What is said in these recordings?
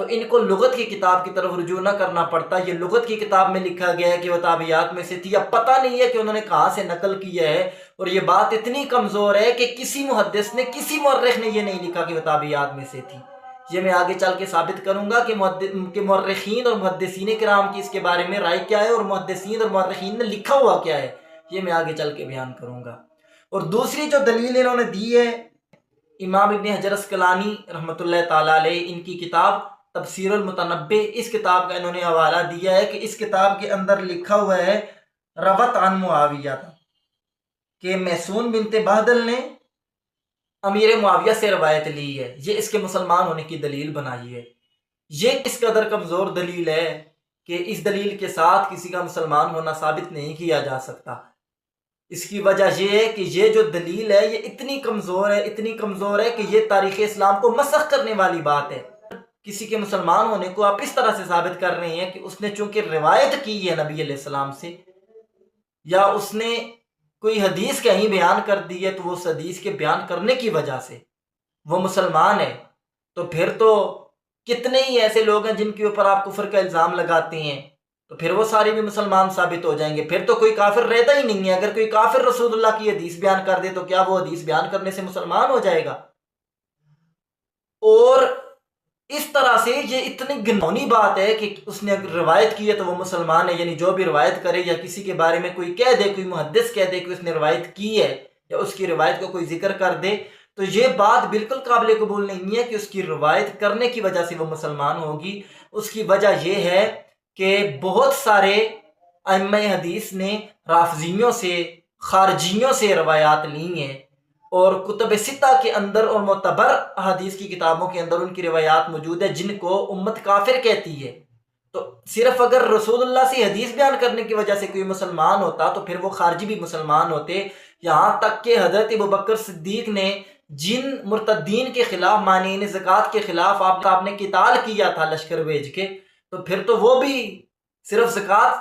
تو ان کو لغت کی کتاب کی طرف رجوع نہ کرنا پڑتا. یہ لغت کی کتاب میں لکھا گیا ہے کہ وہ تابعیات میں سے تھی. اب پتہ نہیں ہے کہ انہوں نے کہاں سے نقل کیا ہے، اور یہ بات اتنی کمزور ہے کہ کسی محدث نے، کسی مورخ نے یہ نہیں لکھا کہ وہ تابعیات میں سے تھی. یہ میں آگے چل کے ثابت کروں گا کہ مورخین اور محدثین کرام کی اس کے بارے میں رائے کیا ہے، اور محدثین اور مورخین نے لکھا ہوا کیا ہے. یہ میں آگے چل کے بیان کروں گا. اور دوسری جو دلیل انہوں نے دی ہے، امام ابن حجر اسقلانی رحمۃ اللہ تعالیٰ علیہ، ان کی کتاب تفسیر المتنبع، اس کتاب کا انہوں نے حوالہ دیا ہے کہ اس کتاب کے اندر لکھا ہوا ہے روت عن معاویہ، کہ محسون بنت بہدل نے امیر معاویہ سے روایت لی ہے. یہ اس کے مسلمان ہونے کی دلیل بنائی ہے. یہ کس قدر کمزور دلیل ہے کہ اس دلیل کے ساتھ کسی کا مسلمان ہونا ثابت نہیں کیا جا سکتا. اس کی وجہ یہ ہے کہ یہ جو دلیل ہے یہ اتنی کمزور ہے، اتنی کمزور ہے کہ یہ تاریخ اسلام کو مسخ کرنے والی بات ہے. کسی کے مسلمان ہونے کو آپ اس طرح سے ثابت کر رہے ہیں کہ اس نے چونکہ روایت کی ہے نبی علیہ السلام سے، یا اس نے کوئی حدیث کہیں بیان کر دی ہے، تو وہ اس حدیث کے بیان کرنے کی وجہ سے وہ مسلمان ہے. تو پھر تو کتنے ہی ایسے لوگ ہیں جن کے اوپر آپ کفر کا الزام لگاتے ہیں، تو پھر وہ سارے بھی مسلمان ثابت ہو جائیں گے. پھر تو کوئی کافر رہتا ہی نہیں ہے. اگر کوئی کافر رسول اللہ کی حدیث بیان کر دے تو کیا وہ حدیث بیان کرنے سے مسلمان ہو جائے گا؟ اور اس طرح سے یہ اتنی گھنونی بات ہے کہ اس نے اگر روایت کی ہے تو وہ مسلمان ہے. یعنی جو بھی روایت کرے، یا کسی کے بارے میں کوئی کہہ دے، کوئی محدث کہہ دے کہ اس نے روایت کی ہے، یا اس کی روایت کو کوئی ذکر کر دے، تو یہ بات بالکل قابل قبول نہیں ہے کہ اس کی روایت کرنے کی وجہ سے وہ مسلمان ہوگی. اس کی وجہ یہ ہے کہ بہت سارے ائمہ حدیث نے رافضیوں سے، خارجیوں سے روایات لی ہیں، اور کتب ستہ کے اندر اور معتبر حدیث کی کتابوں کے اندر ان کی روایات موجود ہے جن کو امت کافر کہتی ہے. تو صرف اگر رسول اللہ سے حدیث بیان کرنے کی وجہ سے کوئی مسلمان ہوتا تو پھر وہ خارجی بھی مسلمان ہوتے. یہاں تک کہ حضرت ابوبکر صدیق نے جن مرتدین کے خلاف، مانعین زکوٰۃ کے خلاف آپ نے قتال کیا تھا لشکر بھیج کے، تو پھر تو وہ بھی صرف زکوٰۃ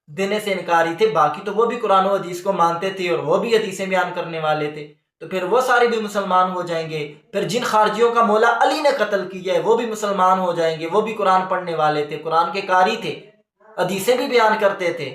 دینے سے انکاری تھے، باقی تو وہ بھی قرآن و حدیث کو مانتے تھے اور وہ بھی حدیثیں بیان کرنے والے تھے. تو پھر وہ سارے بھی مسلمان ہو جائیں گے. پھر جن خارجیوں کا مولا علی نے قتل کیا ہے وہ بھی مسلمان ہو جائیں گے. وہ بھی قرآن پڑھنے والے تھے، قرآن کے قاری تھے، حدیثیں بھی بیان کرتے تھے.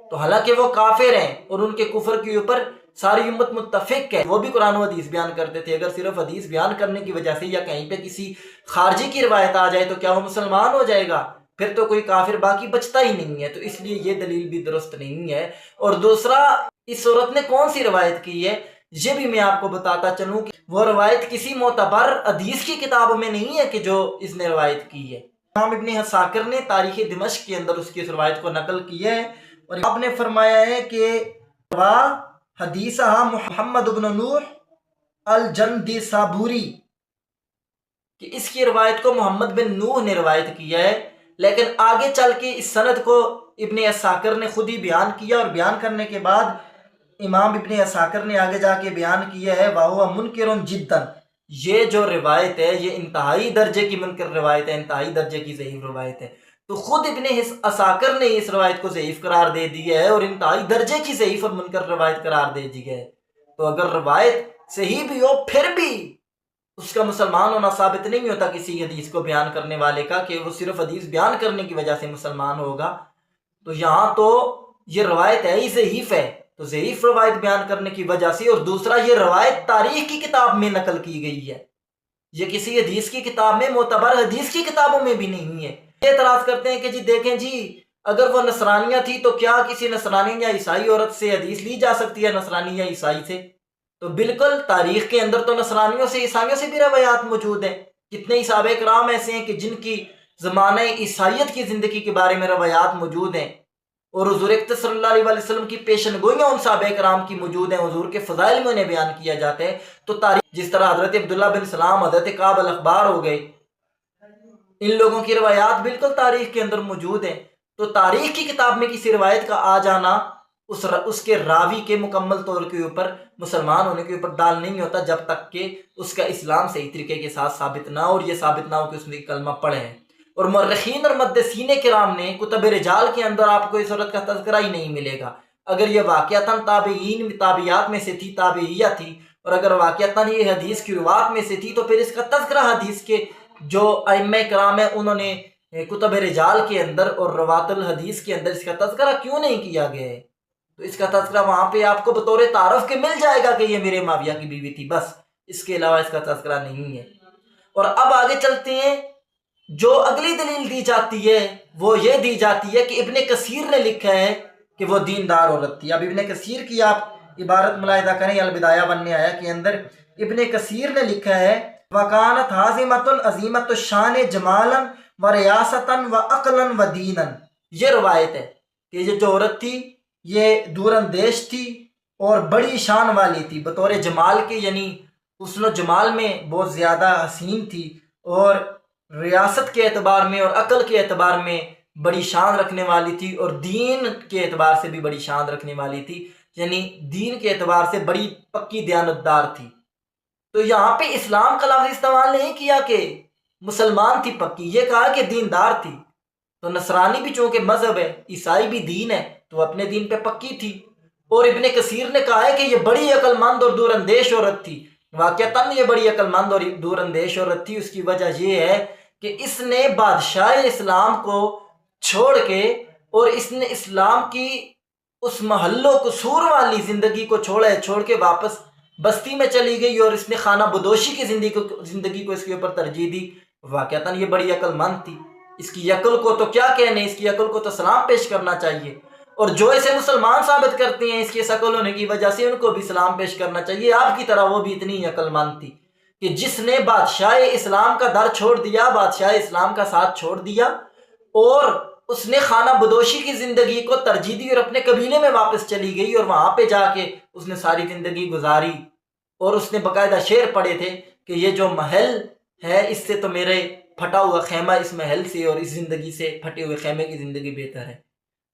تو حالانکہ وہ کافر ہیں اور ان کے کفر کے اوپر ساری امت متفق ہے، وہ بھی قرآن و حدیث بیان کرتے تھے. اگر صرف حدیث بیان کرنے کی وجہ سے یا کہیں پہ کسی خارجی کی روایت آ جائے تو کیا وہ مسلمان ہو جائے گا؟ پھر تو کوئی کافر باقی بچتا ہی نہیں ہے. تو اس لیے یہ دلیل بھی درست نہیں ہے. اور دوسرا، اس عورت نے کون سی روایت کی ہے یہ بھی میں آپ کو بتاتا چلوں کہ وہ روایت کسی معتبر حدیث کی کتابوں میں نہیں ہے کہ جو اس نے روایت کی ہے. امام ابن حساکر نے تاریخ دمشق کے اندر اس کی اس روایت کو نقل کیا ہے، اور آپ نے فرمایا ہے کہ حدیثہ محمد بن نوح الجندی صابوری، کہ اس کی روایت کو محمد بن نوح نے روایت کیا ہے. لیکن آگے چل کے اس سند کو ابن اساکر نے خود ہی بیان کیا، اور بیان کرنے کے بعد امام ابن اساکر نے آگے جا کے بیان کیا ہے وَهُوَ مُنْكِرٌ جِدًّا، یہ جو روایت ہے یہ انتہائی درجے کی منکر روایت ہے، انتہائی درجے کی ضعیف روایت ہے. تو خود ابن اساکر نے اس روایت کو ضعیف قرار دے دی ہے اور انتہائی درجے کی ضعیف اور منکر روایت قرار دے دی ہے. تو اگر روایت صحیح بھی ہو پھر بھی اس کا مسلمان ہونا ثابت نہیں ہوتا کسی حدیث کو بیان کرنے والے کا کہ وہ صرف حدیث بیان کرنے کی وجہ سے مسلمان ہوگا. تو یہاں تو یہ روایت ہے ہی ضعیف ہے، تو ضعیف روایت بیان کرنے کی وجہ سے، اور دوسرا یہ روایت تاریخ کی کتاب میں نقل کی گئی ہے، یہ کسی حدیث کی کتاب میں، معتبر حدیث کی کتابوں میں بھی نہیں ہے. یہ اعتراض کرتے ہیں کہ جی دیکھیں جی اگر وہ نصرانیہ تھی تو کیا کسی نصرانی یا عیسائی عورت سے حدیث لی جا سکتی ہے، نصرانی یا عیسائی سے؟ تو بالکل تاریخ کے اندر تو نصرانیوں سے، عیسائیوں سے بھی روایات موجود ہیں. کتنے ہی صحابہ کرام ایسے ہیں کہ جن کی زمانہ عیسائیت کی زندگی کے بارے میں روایات موجود ہیں، اور حضور اکرم صلی اللہ علیہ وسلم کی پیشن گوئیاں ان صحابہ کرام کی موجود ہیں، حضور کے فضائل میں انہیں بیان کیا جاتا ہے. تو تاریخ جس طرح حضرت عبداللہ بن سلام، حضرت کعب الاخبار ہو گئے، ان لوگوں کی روایات بالکل تاریخ کے اندر موجود ہیں. تو تاریخ کی کتاب میں کسی روایت کا آ جانا اس کے راوی کے مکمل طور کے اوپر، مسلمان ہونے کے اوپر دال نہیں ہوتا جب تک کہ اس کا اسلام صحیح طریقے کے ساتھ ثابت نہ ہو، اور یہ ثابت نہ ہو کہ اس نے کلمہ پڑھے ہیں. اور مورخین اور محدثین کرام نے کتب رجال کے اندر آپ کو اس عورت کا تذکرہ ہی نہیں ملے گا. اگر یہ واقعتاً تابعیات میں سے تھی، تابعیہ تھی، اور اگر واقعتاً یہ حدیث کی روات میں سے تھی تو پھر اس کا تذکرہ حدیث کے جو ائمہ کرام ہیں انہوں نے کتب رجال کے اندر اور روات الحدیث کے اندر اس کا تذکرہ کیوں نہیں کیا گیا ہے؟ تو اس کا تذکرہ وہاں پہ آپ کو بطور تعارف کے مل جائے گا کہ یہ میرے معاویہ کی بیوی تھی، بس اس کے علاوہ اس کا تذکرہ نہیں ہے۔ اور اب آگے چلتے ہیں، جو اگلی دلیل دی جاتی ہے وہ یہ دی جاتی ہے کہ ابن کثیر نے لکھا ہے کہ وہ دیندار عورت تھی۔ اب ابن کثیر کی آپ عبارت ملاحظہ کریں، البدایہ والنہایہ کے اندر ابن کثیر نے لکھا ہے وَكَانَتْ حَازِمَةٌ عَظِیمَةُ الشَّانِ جَمَالًا وَرِیَاسَةً وَعَقْلًا وَدِینًا۔ یہ روایت ہے کہ یہ جو عورت تھی یہ دور اندیش تھی اور بڑی شان والی تھی، بطور جمال کے یعنی حسن و جمال میں بہت زیادہ حسین تھی، اور ریاست کے اعتبار میں اور عقل کے اعتبار میں بڑی شان رکھنے والی تھی، اور دین کے اعتبار سے بھی بڑی شان رکھنے والی تھی، یعنی دین کے اعتبار سے بڑی پکی دیانتدار تھی۔ تو یہاں پہ اسلام کا لفظ استعمال نہیں کیا کہ مسلمان تھی پکی، یہ کہا کہ دیندار تھی۔ تو نصرانی بھی چونکہ مذہب ہے، عیسائی بھی دین ہے، تو اپنے دین پہ پکی تھی۔ اور ابن کثیر نے کہا ہے کہ یہ بڑی عقل مند اور دور اندیش عورت تھی، واقعتاً یہ بڑی عقل مند اور دور اندیش عورت تھی۔ اس کی وجہ یہ ہے کہ اس نے بادشاہ اسلام کو چھوڑ کے اور اس نے اسلام کی اس محل و قصور والی زندگی کو چھوڑ کے واپس بستی میں چلی گئی، اور اس نے خانہ بدوشی کی زندگی کو اس کے اوپر ترجیح دی۔ واقعتاً یہ بڑی عقل مند تھی، اس کی عقل کو تو کیا کہنے، اس کی عقل کو تو سلام پیش کرنا چاہیے، اور جو اسے مسلمان ثابت کرتے ہیں اس کے عقل ہونے کی وجہ سے ان کو بھی سلام پیش کرنا چاہیے۔ آپ کی طرح وہ بھی اتنی عقل مند تھی کہ جس نے بادشاہ اسلام کا در چھوڑ دیا، بادشاہ اسلام کا ساتھ چھوڑ دیا، اور اس نے خانہ بدوشی کی زندگی کو ترجیح دی اور اپنے قبیلے میں واپس چلی گئی، اور وہاں پہ جا کے اس نے ساری زندگی گزاری، اور اس نے باقاعدہ شعر پڑھے تھے کہ یہ جو محل ہے اس سے تو میرے پھٹا ہوا خیمہ اس محل سے اور اس زندگی سے پھٹے ہوئے خیمے کی زندگی بہتر ہے۔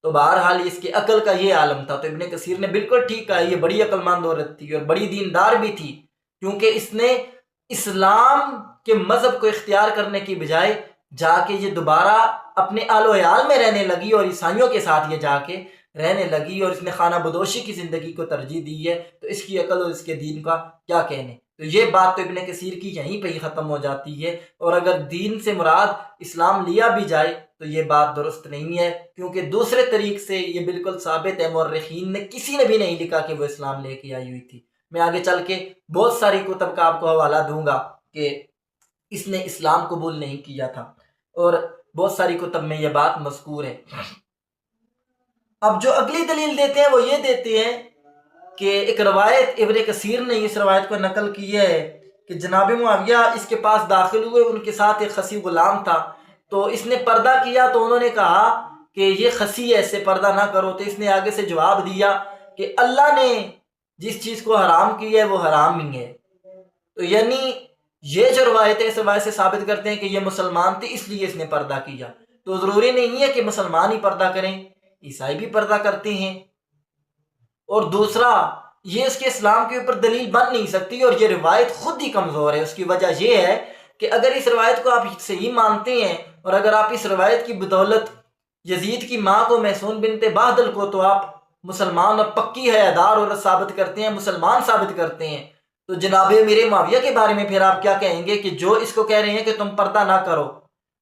تو بہرحال اس کی عقل کا یہ عالم تھا۔ تو ابن کثیر نے بالکل ٹھیک کہا، یہ بڑی عقل مند عورت تھی اور بڑی دیندار بھی تھی، کیونکہ اس نے اسلام کے مذہب کو اختیار کرنے کی بجائے جا کے یہ دوبارہ اپنے آل و عیال میں رہنے لگی اور عیسائیوں کے ساتھ یہ جا کے رہنے لگی، اور اس نے خانہ بدوشی کی زندگی کو ترجیح دی ہے۔ تو اس کی عقل اور اس کے دین کا کیا کہنے؟ تو یہ بات تو ابن کثیر کی یہیں پہ ہی ختم ہو جاتی ہے، اور اگر دین سے مراد اسلام لیا بھی جائے تو یہ بات درست نہیں ہے، کیونکہ دوسرے طریق سے یہ بالکل ثابت ہے، مورخین نے کسی نے بھی نہیں لکھا کہ وہ اسلام لے کے آئی ہوئی تھی۔ میں آگے چل کے بہت ساری کتب کا آپ کو حوالہ دوں گا کہ اس نے اسلام قبول نہیں کیا تھا، اور بہت ساری کتب میں یہ بات مذکور ہے۔ اب جو اگلی دلیل دیتے ہیں وہ یہ دیتے ہیں کہ ایک روایت ابن کثیر نے اس روایت کو نقل کی ہے کہ جناب معاویہ اس کے پاس داخل ہوئے، ان کے ساتھ ایک خسی غلام تھا، تو اس نے پردہ کیا، تو انہوں نے کہا کہ یہ خسی ہے، اس سے پردہ نہ کرو۔ تو اس نے آگے سے جواب دیا کہ اللہ نے جس چیز کو حرام کیا ہے وہ حرام ہی ہے۔ تو یعنی یہ جو روایت ہے اس روایت سے ثابت کرتے ہیں کہ یہ مسلمان تھی اس لیے اس نے پردہ کیا۔ تو ضروری نہیں ہے کہ مسلمان ہی پردہ کریں، عیسائی بھی پردہ کرتے ہیں۔ اور دوسرا، یہ اس کے اسلام کے اوپر دلیل بن نہیں سکتی، اور یہ روایت خود ہی کمزور ہے۔ اس کی وجہ یہ ہے کہ اگر اس روایت کو آپ صحیح مانتے ہیں، اور اگر آپ اس روایت کی بدولت یزید کی ماں کو محسون بنت بہدل کو تو آپ مسلمان اور پکی حیادار عورت ثابت کرتے ہیں، مسلمان ثابت کرتے ہیں، تو جناب امیر معاویہ کے بارے میں پھر آپ کیا کہیں گے کہ جو اس کو کہہ رہے ہیں کہ تم پردہ نہ کرو؟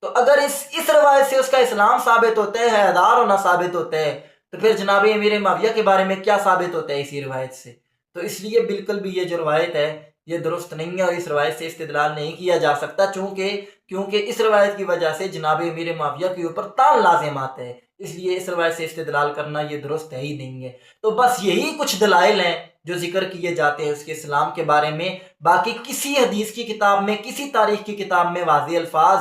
تو اگر اس روایت سے اس کا اسلام ثابت ہوتا ہے، حیادار ہونا ثابت ہوتا ہے، تو پھر جناب امیر معاویہ کے بارے میں کیا ثابت ہوتا ہے اسی روایت سے؟ تو اس لیے بالکل بھی یہ جو روایت ہے یہ درست نہیں ہے، اور اس روایت سے استدلال نہیں کیا جا سکتا، کیونکہ اس روایت کی وجہ سے جناب امیر معاویہ کے اوپر تان لازم آتا ہے، اس لیے اس روایت سے استدلال کرنا یہ درست ہے ہی نہیں ہے۔ تو بس یہی کچھ دلائل ہیں جو ذکر کیے جاتے ہیں اس کے اسلام کے بارے میں، باقی کسی حدیث کی کتاب میں، کسی تاریخ کی کتاب میں واضح الفاظ،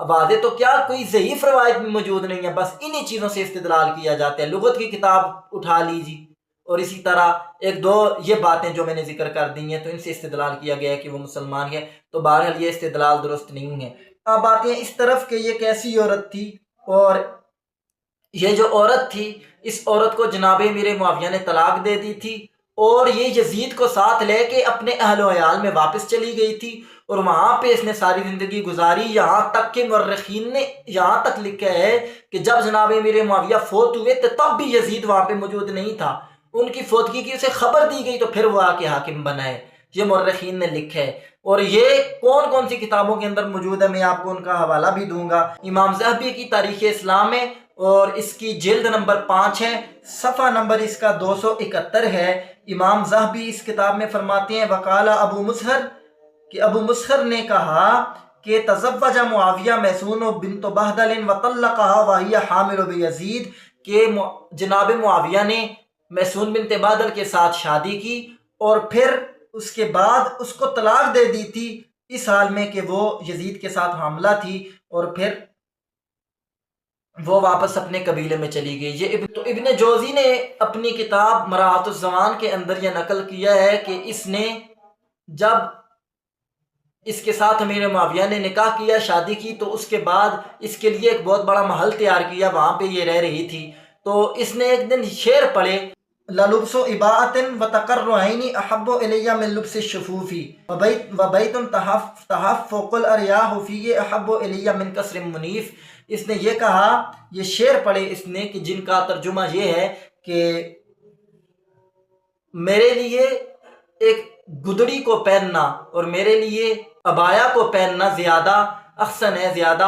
واضح تو کیا کوئی ضعیف روایت بھی موجود نہیں ہے، بس انہی چیزوں سے استدلال کیا جاتا ہے۔ لغت کی کتاب اٹھا لیجیے، اور اسی طرح ایک دو یہ باتیں جو میں نے ذکر کر دی ہیں تو ان سے استدلال کیا گیا ہے کہ وہ مسلمان ہے، تو بہرحال یہ استدلال درست نہیں ہے۔ اب آتے ہیں اس طرف کہ یہ کیسی عورت تھی، اور یہ جو عورت تھی اس عورت کو جناب امیر معاویہ نے طلاق دے دی تھی، اور یہ یزید کو ساتھ لے کے اپنے اہل و عیال میں واپس چلی گئی تھی، اور وہاں پہ اس نے ساری زندگی گزاری، یہاں تک کہ مورخین نے یہاں تک لکھا ہے کہ جب جناب امیر معاویہ فوت ہوئے تو تب بھی یزید وہاں پہ موجود نہیں تھا، ان کی فوتگی کی اسے خبر دی گئی تو پھر وہ آ کے حاکم بنا ہے۔ یہ مورخین نے لکھا ہے، اور یہ کون کون سی کتابوں کے اندر موجود ہے میں آپ کو ان کا حوالہ بھی دوں گا۔ امام ذہبی کی تاریخ اسلام ہے، اور اس کی جلد نمبر 5 ہے، صفحہ نمبر اس کا 271 ہے۔ امام ذہبی اس کتاب میں فرماتے ہیں وقال ابو مسہر، کہ ابو مسہر نے کہا کہ تزوج معاویہ میسون بنت بہدل وطلقها وهي حامل بیزید، کہ جناب معاویہ نے میسون بنت بہدل کے ساتھ شادی کی اور پھر اس کے بعد اس کو طلاق دے دی تھی اس حال میں کہ وہ یزید کے ساتھ حاملہ تھی، اور پھر وہ واپس اپنے قبیلے میں چلی گئی۔ یہ تو ابن جوزی نے اپنی کتاب مراحت الزمان کے اندر یہ نقل کیا ہے کہ اس نے جب اس کے ساتھ امیر معاویہ نے نکاح کیا، شادی کی، تو اس کے بعد اس کے لیے ایک بہت بڑا محل تیار کیا، وہاں پہ یہ رہ رہی تھی۔ تو اس نے ایک دن شعر پڑھے لَلُبْسُ إِبَاءَةٍ وَتَقَرُّ عَيْنِي أَحَبُّ إِلَيَّ مِن لُبْسِ الشُّفُوفِ وَبَيْتٌ تَحَفُّقُ الْأَرْيَاحُ فِيهِ أَحَبُّ إِلَيَّ مِن قَصْرٍ مُنِيفٍ۔ اس نے یہ کہا، یہ شعر پڑھے اس نے کہ جن کا ترجمہ یہ ہے کہ میرے لیے ایک گدڑی کو پہننا اور میرے لیے عبایا کو پہننا زیادہ احسن ہے، زیادہ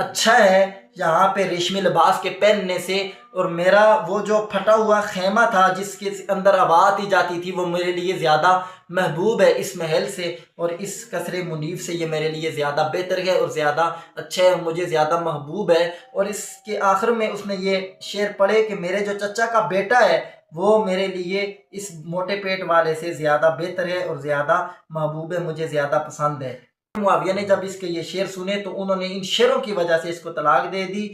اچھا ہے یہاں پہ ریشمی لباس کے پہننے سے، اور میرا وہ جو پھٹا ہوا خیمہ تھا جس کے اندر آواز دی جاتی تھی وہ میرے لیے زیادہ محبوب ہے اس محل سے، اور اس قصر منیف سے یہ میرے لیے زیادہ بہتر ہے اور زیادہ اچھا ہے اور مجھے زیادہ محبوب ہے۔ اور اس کے آخر میں اس نے یہ شعر پڑھے کہ میرے جو چچا کا بیٹا ہے وہ میرے لیے اس موٹے پیٹ والے سے زیادہ بہتر ہے اور زیادہ محبوب ہے، مجھے زیادہ پسند ہے۔ معاویہ نے جب اس کے یہ شعر سنے تو انہوں نے ان شعروں کی وجہ سے اس کو طلاق دے دی،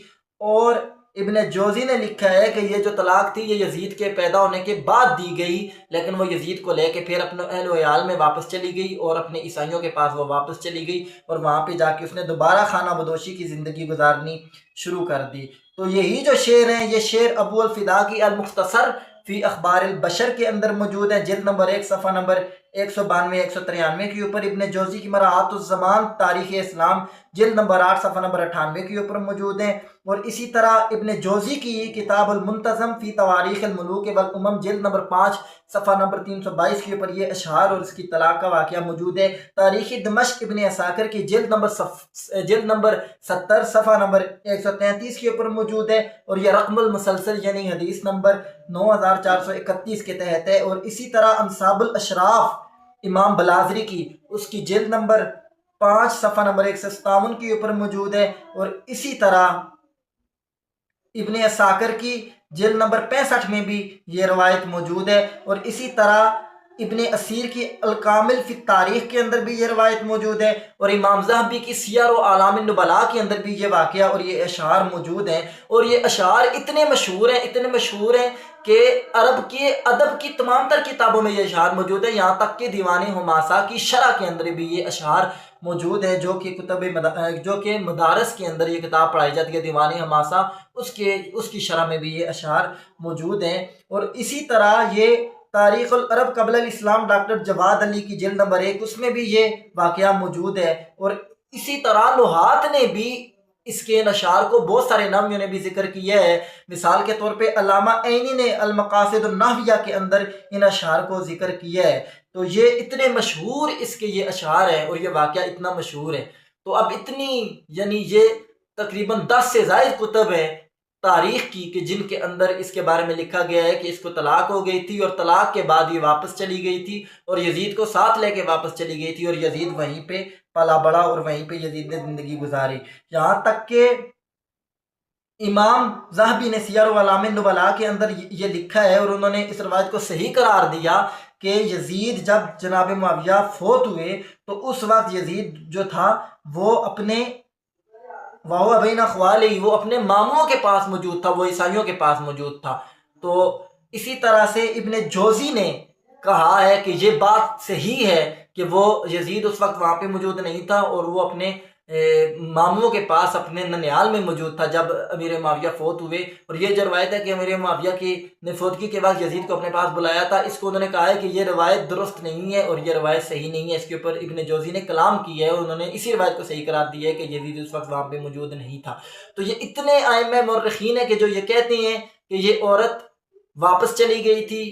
اور ابن جوزی نے لکھا ہے کہ یہ جو طلاق تھی یہ یزید کے پیدا ہونے کے بعد دی گئی، لیکن وہ یزید کو لے کے پھر اپنے اہل و عیال میں واپس چلی گئی اور اپنے عیسائیوں کے پاس وہ واپس چلی گئی، اور وہاں پہ جا کے اس نے دوبارہ خانہ بدوشی کی زندگی گزارنی شروع کر دی۔ تو یہی جو شعر ہیں، یہ شعر ابو الفدا کی المختصر فی اخبار البشر کے اندر موجود ہیں، جلد نمبر 1 صفحہ نمبر 192 193 کے اوپر۔ ابن جوزی کی مراحت الزمان تاریخ اسلام جلد نمبر 8 صفحہ نمبر 98 کے اوپر موجود ہیں، اور اسی طرح ابن جوزی کی کتاب المنتظم فی تواریخ الملوک والامم جلد نمبر 5 صفحہ نمبر 322 کے اوپر یہ اشعار اور اس کی طلاق کا واقعہ موجود ہے۔ تاریخ دمشق ابن عساکر کی جلد نمبر 70 صفحہ نمبر 133 کے اوپر موجود ہے، اور یہ رقم المسلسل یعنی حدیث نمبر 9431 کے تحت ہے۔ اور اسی طرح انصاب الاشراف امام بلازری کی، اس کی جلد نمبر 5 صفحہ نمبر 157 کے اوپر موجود ہے، اور اسی طرح ابن عساکر کی جلد نمبر 65 میں بھی یہ روایت موجود ہے، اور اسی طرح ابن اسیر کی الکامل فی تاریخ کے اندر بھی یہ روایت موجود ہے، اور امام ذہبی کی سیر و اعلام النبلاء کے اندر بھی یہ واقعہ اور یہ اشعار موجود ہیں۔ اور یہ اشعار اتنے مشہور ہیں کہ عرب کے ادب کی تمام تر کتابوں میں یہ اشعار موجود ہیں، یہاں تک کہ دیوان حماسہ کی شرح کے اندر بھی یہ اشعار موجود ہے، جو کہ مدارس کے اندر یہ کتاب پڑھائی جاتی ہے دیوان حماسہ، اس کی شرح میں بھی یہ اشعار موجود ہیں۔ اور اسی طرح یہ تاریخ العرب قبل الاسلام ڈاکٹر جواد علی کی جلد نمبر 1 اس میں بھی یہ واقعہ موجود ہے، اور اسی طرح لوحات نے بھی اس کے ان اشعار کو بہت سارے نامیوں نے بھی ذکر کیا ہے۔ مثال کے طور پہ علامہ عینی نے المقاصد النحویہ کے اندر ان اشعار کو ذکر کیا ہے۔ تو یہ اتنے مشہور اس کے یہ اشعار ہیں اور یہ واقعہ اتنا مشہور ہے۔ تو اب یعنی یہ تقریباً 10 سے زائد کتب ہیں تاریخ کی کہ جن کے اندر اس کے بارے میں لکھا گیا ہے کہ اس کو طلاق ہو گئی تھی، اور طلاق کے بعد یہ واپس چلی گئی تھی اور یزید کو ساتھ لے کے واپس چلی گئی تھی، اور یزید وہیں پہ پلا بڑا اور وہیں پہ یزید نے زندگی گزاری۔ یہاں تک کہ امام ذہبی نے سیر و اعلام النبلاء کے اندر یہ لکھا ہے، اور انہوں نے اس روایت کو صحیح قرار دیا کہ یزید جب جناب معاویہ فوت ہوئے تو اس وقت یزید جو تھا وہ اپنے بین اخوالی، وہ اپنے ماموں کے پاس موجود تھا، وہ عیسائیوں کے پاس موجود تھا۔ تو اسی طرح سے ابن جوزی نے کہا ہے کہ یہ بات صحیح ہے کہ وہ یزید اس وقت وہاں پہ موجود نہیں تھا، اور وہ اپنے ماموں کے پاس اپنے ننیال میں موجود تھا جب امیر معاویہ فوت ہوئے۔ اور یہ جو روایت ہے کہ امیر معاویہ کی فوتگی کے بعد یزید کو اپنے پاس بلایا تھا، اس کو انہوں نے کہا ہے کہ یہ روایت درست نہیں ہے اور یہ روایت صحیح نہیں ہے۔ اس کے اوپر ابن جوزی نے کلام کیا ہے اور انہوں نے اسی روایت کو صحیح قرار دیا ہے کہ یزید اس وقت وہاں پہ موجود نہیں تھا۔ تو یہ اتنے ائمہ مورخین ہیں کہ جو یہ کہتے ہیں کہ یہ عورت واپس چلی گئی تھی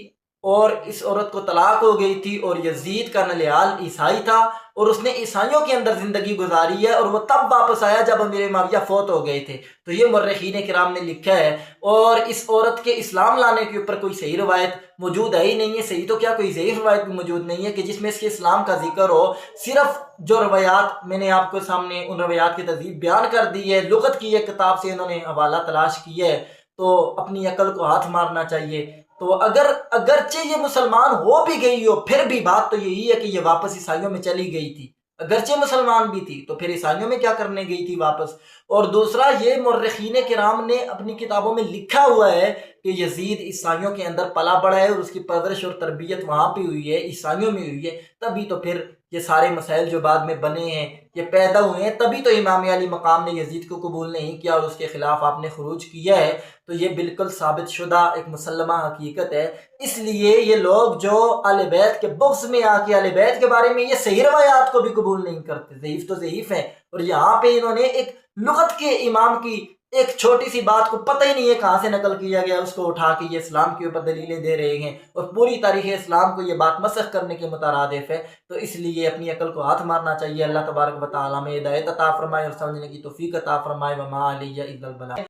اور اس عورت کو طلاق ہو گئی تھی اور یزید کا نلیال عیسائی تھا اور اس نے عیسائیوں کے اندر زندگی گزاری ہے اور وہ تب واپس آیا جب امیر معاویہ فوت ہو گئے تھے. تو یہ مورخین کرام نے لکھا ہے. اور اس عورت کے اسلام لانے کے اوپر کوئی صحیح روایت موجود ہے ہی نہیں ہے. صحیح تو کیا کوئی ضعیف روایت بھی موجود نہیں ہے کہ جس میں اس کے اسلام کا ذکر ہو. صرف جو روایات میں نے آپ کو سامنے ان روایات کی تہذیب بیان کر دی ہے، لغت کی ایک کتاب سے انہوں نے حوالہ تلاش کی ہے. تو اپنی عقل کو ہاتھ مارنا چاہیے. تو اگرچہ یہ مسلمان ہو بھی گئی ہو، پھر بھی بات تو یہی ہے کہ یہ واپس عیسائیوں میں چلی گئی تھی. اگرچہ مسلمان بھی تھی تو پھر عیسائیوں میں کیا کرنے گئی تھی واپس. اور دوسرا، یہ مورخین کرام نے اپنی کتابوں میں لکھا ہوا ہے کہ یزید عیسائیوں کے اندر پلا بڑھا ہے اور اس کی پرورش اور تربیت وہاں پہ ہوئی ہے، عیسائیوں میں ہوئی ہے. تبھی تو پھر یہ سارے مسائل جو بعد میں بنے ہیں یہ پیدا ہوئے ہیں. تبھی تو امام علی مقام نے یزید کو قبول نہیں کیا اور اس کے خلاف آپ نے خروج کیا ہے. تو یہ بالکل ثابت شدہ ایک مسلمہ حقیقت ہے. اس لیے یہ لوگ جو اہل بیت کے بغض میں آ کے اہل بیت کے بارے میں یہ صحیح روایات کو بھی قبول نہیں کرتے، ضعیف تو ضعیف ہیں. اور یہاں پہ انہوں نے ایک لغت کے امام کی ایک چھوٹی سی بات کو پتہ ہی نہیں ہے کہاں سے نقل کیا گیا، اس کو اٹھا کے یہ اسلام کے اوپر دلیلیں دے رہے ہیں اور پوری تاریخ اسلام کو یہ بات مسخ کرنے کے مترادف ہے. تو اس لیے اپنی عقل کو ہاتھ مارنا چاہیے. اللہ تبارک و تعالیٰ میں ہدایت عطا فرمائے اور سمجھنے کی توفیق عطا فرمائے. وما علی الا البلاغ.